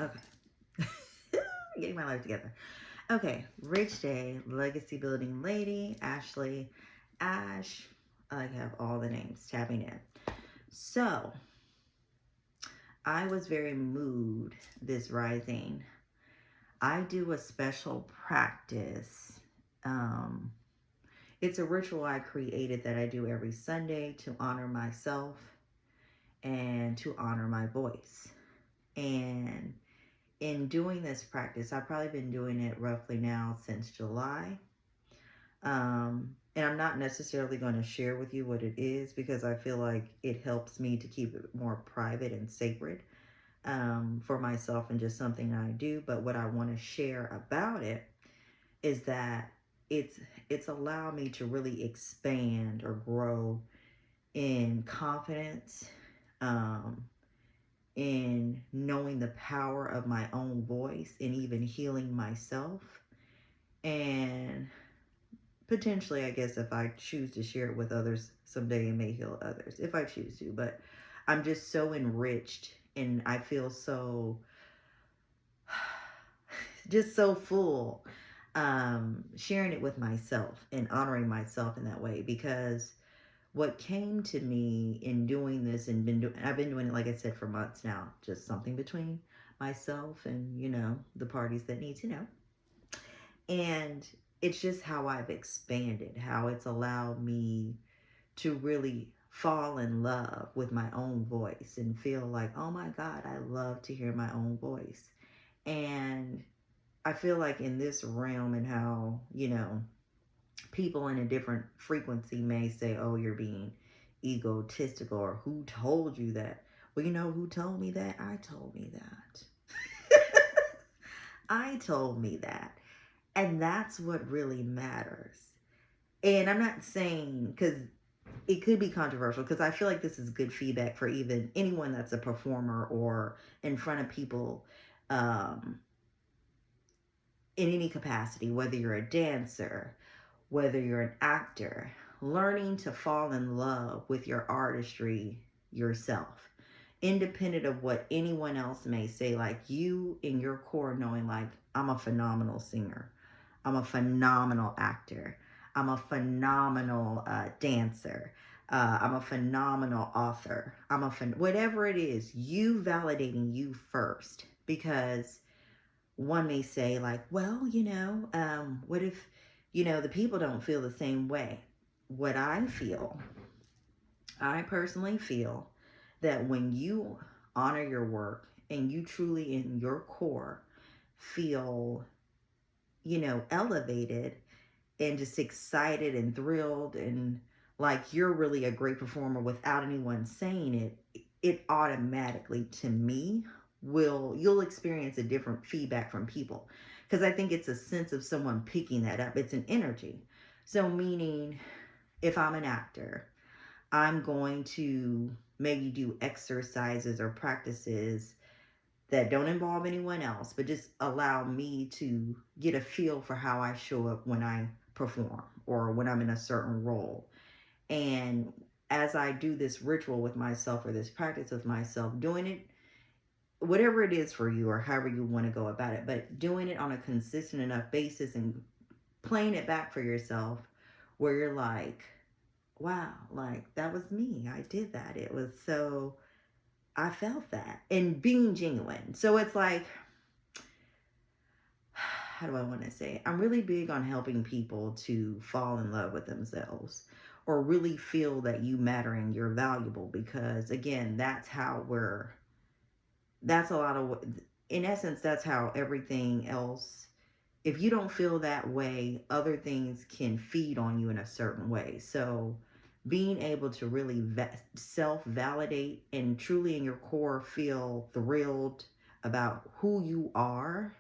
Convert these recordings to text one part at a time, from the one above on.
Okay. Getting my life together. Okay. Rich Day, Legacy Building Lady, Ashley, Ash. I have all the names tapping in. So, I was very moved this rising. I do a special practice. Um, it's a ritual I created that I do every Sunday to honor myself and to honor my voice. And in doing this practice, I've probably been doing it roughly now since July. And I'm not necessarily going to share with you what it is because I feel like it helps me to keep it more private and sacred for myself and just something I do. But what I want to share about it is that it's allowed me to really expand or grow in confidence, um, in knowing the power of my own voice and even healing myself. And potentially, I guess, if I choose to share it with others someday, it may heal others if I choose to. But I'm just so enriched and I feel so, just so full sharing it with myself and honoring myself in that way, because what came to me in doing this and I've been doing it, like I said, for months now, just something between myself and, the parties that need to know. And it's just how I've expanded, how it's allowed me to really fall in love with my own voice and feel like, oh my God, I love to hear my own voice. And I feel like in this realm and how, people in a different frequency may say, oh, you're being egotistical, or who told you that? Well, you know who told me that? I told me that. I told me that. And that's what really matters. And I'm not saying, because it could be controversial, because I feel like this is good feedback for even anyone that's a performer or in front of people in any capacity, whether you're a dancer, whether you're an actor, learning to fall in love with your artistry yourself, independent of what anyone else may say, like you in your core knowing, like, I'm a phenomenal singer, I'm a phenomenal actor, I'm a phenomenal dancer, I'm a phenomenal author, whatever it is, you validating you first, because one may say, like, well, what if, the people don't feel the same way? What I personally feel that when you honor your work and you truly in your core feel, elevated and just excited and thrilled and like you're really a great performer without anyone saying it, it automatically, to me, you'll experience a different feedback from people, because I think it's a sense of someone picking that up. It's an energy. So meaning, if I'm an actor, I'm going to maybe do exercises or practices that don't involve anyone else, but just allow me to get a feel for how I show up when I perform or when I'm in a certain role. And as I do this ritual with myself or this practice with myself, doing it, whatever it is for you or however you want to go about it, but doing it on a consistent enough basis and playing it back for yourself where you're like, wow, like that was me. I did that. It was so, I felt that, and being genuine. So it's like, how do I want to say it? I'm really big on helping people to fall in love with themselves or really feel that you matter and you're valuable, because again, that's a lot of, in essence, that's how everything else, if you don't feel that way, other things can feed on you in a certain way. So being able to really self-validate and truly in your core feel thrilled about who you are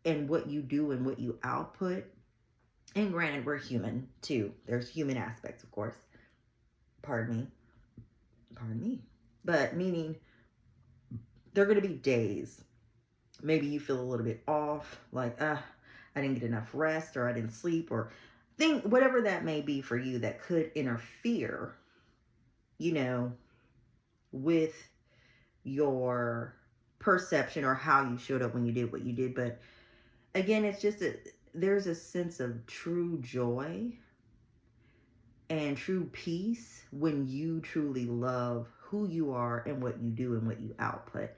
and what you do and what you output. And granted, we're human too. There's human aspects, of course. Pardon me. But meaning, there are going to be days, maybe you feel a little bit off, like, I didn't get enough rest, or I didn't sleep, or whatever that may be for you that could interfere, with your perception or how you showed up when you did what you did. But again, it's just there's a sense of true joy and true peace when you truly love who you are and what you do and what you output.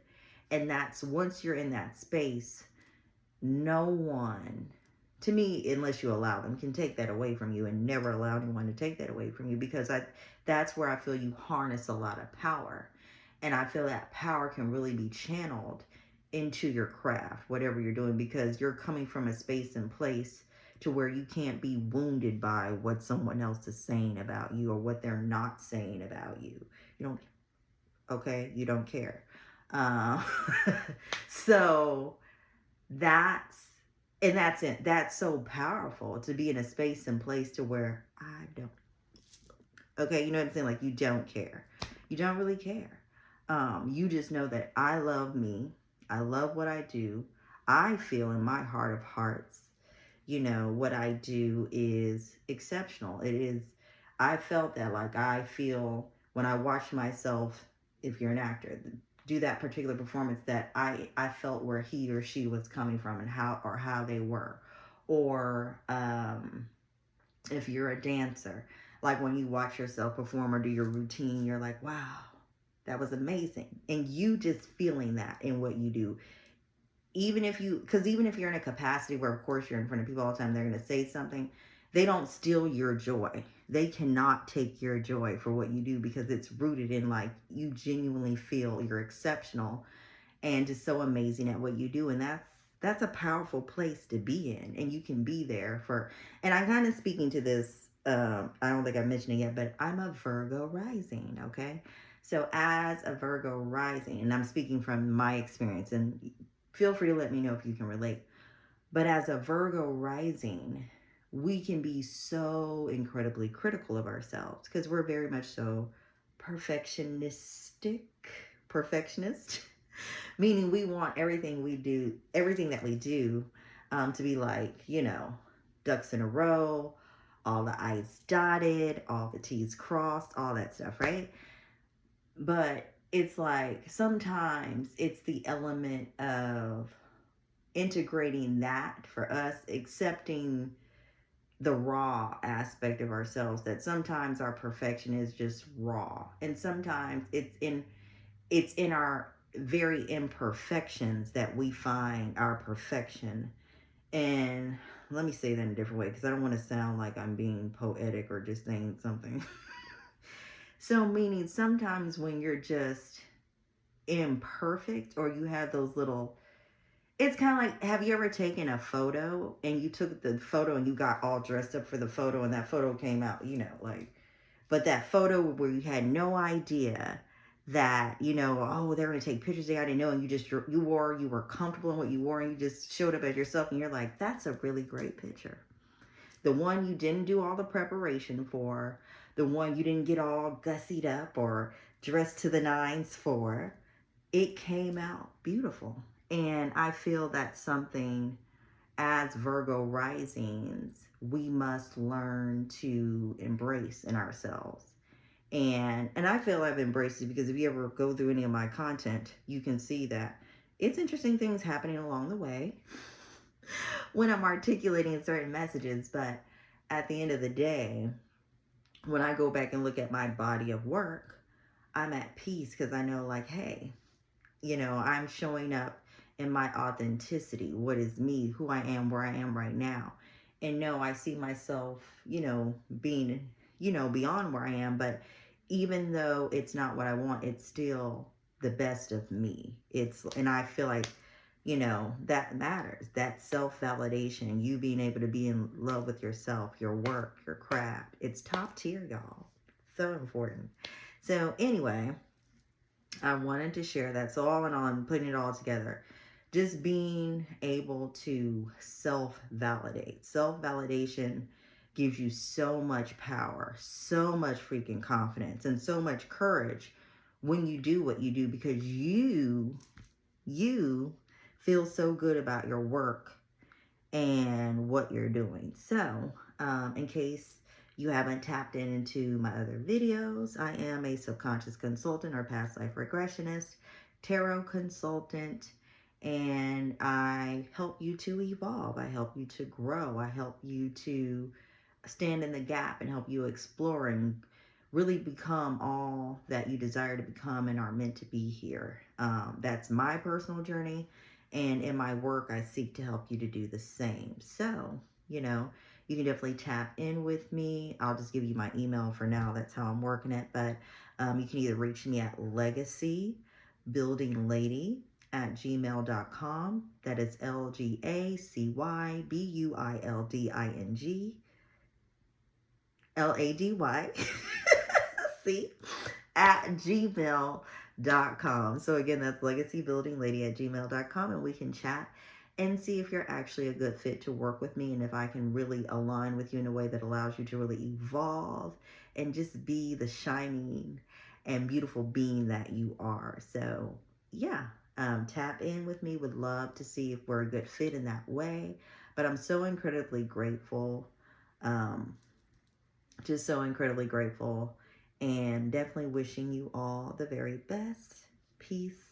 And that's, once you're in that space, no one, to me, unless you allow them, can take that away from you, and never allow anyone to take that away from you, because that's where I feel you harness a lot of power. And I feel that power can really be channeled into your craft, whatever you're doing, because you're coming from a space and place to where you can't be wounded by what someone else is saying about you or what they're not saying about you. You don't, okay? You don't care. Uh, so that's it. That's so powerful to be in a space and place to where I don't. Okay, you know what I'm saying? Like, you don't care. You don't really care. You just know that I love me. I love what I do. I feel in my heart of hearts, what I do is exceptional. It is, I felt that, like, I feel when I watch myself, if you're an actor, do that particular performance, that I felt where he or she was coming from and how they were. Or if you're a dancer, like when you watch yourself perform or do your routine, you're like, wow, that was amazing. And you just feeling that in what you do. Even if you're in a capacity where, of course, you're in front of people all the time, they're going to say something, they don't steal your joy. They cannot take your joy for what you do, because it's rooted in, like, you genuinely feel you're exceptional and just so amazing at what you do. And that's a powerful place to be in. And you can be there and I'm kind of speaking to this, I don't think I mentioned it yet, but I'm a Virgo rising, okay? So as a Virgo rising, and I'm speaking from my experience, and feel free to let me know if you can relate. But as a Virgo rising, we can be so incredibly critical of ourselves, because we're very much so perfectionist, meaning we want everything that we do, to be like, ducks in a row, all the I's dotted, all the T's crossed, all that stuff, right? But it's like, sometimes it's the element of integrating that for us, accepting the raw aspect of ourselves, that sometimes our perfection is just raw, and sometimes it's in our very imperfections that we find our perfection. And let me say that in a different way, because I don't want to sound like I'm being poetic or just saying something. So, meaning, sometimes when you're just imperfect, or you have those little, it's kind of like, have you ever taken a photo and you took the photo and you got all dressed up for the photo, and that photo came out, but that photo where you had no idea that, oh, they're going to take pictures, I didn't know, and you were comfortable in what you wore, and you just showed up as yourself, and you're like, that's a really great picture. The one you didn't do all the preparation for, the one you didn't get all gussied up or dressed to the nines for, it came out beautiful. And I feel that's something, as Virgo risings, we must learn to embrace in ourselves. And I feel I've embraced it, because if you ever go through any of my content, you can see that it's interesting things happening along the way when I'm articulating certain messages. But at the end of the day, when I go back and look at my body of work, I'm at peace, because I know, like, hey, I'm showing up in my authenticity, what is me, who I am, where I am right now. And no, I see myself, being, beyond where I am. But even though it's not what I want, it's still the best of me. And I feel like, that matters. That self-validation, you being able to be in love with yourself, your work, your craft. It's top tier, y'all. So important. So anyway, I wanted to share that. So all in all, I'm putting it all together. Just being able to self-validate. Self-validation gives you so much power, so much freaking confidence, and so much courage when you do what you do, because you feel so good about your work and what you're doing. So, in case you haven't tapped into my other videos, I am a subconscious consultant or past life regressionist, tarot consultant, and I help you to evolve. I help you to grow. I help you to stand in the gap and help you explore and really become all that you desire to become and are meant to be here. That's my personal journey. And in my work, I seek to help you to do the same. So, you know, you can definitely tap in with me. I'll just give you my email for now. That's how I'm working it. But you can either reach me at legacybuildinglady@gmail.com. That is LGACYBUILDING see, at gmail.com. So again, that's legacybuildinglady@gmail.com, and we can chat and see if you're actually a good fit to work with me and if I can really align with you in a way that allows you to really evolve and just be the shining and beautiful being that you are. So yeah, tap in with me. Would love to see if we're a good fit in that way. But I'm so incredibly grateful. Just so incredibly grateful, and definitely wishing you all the very best. Peace.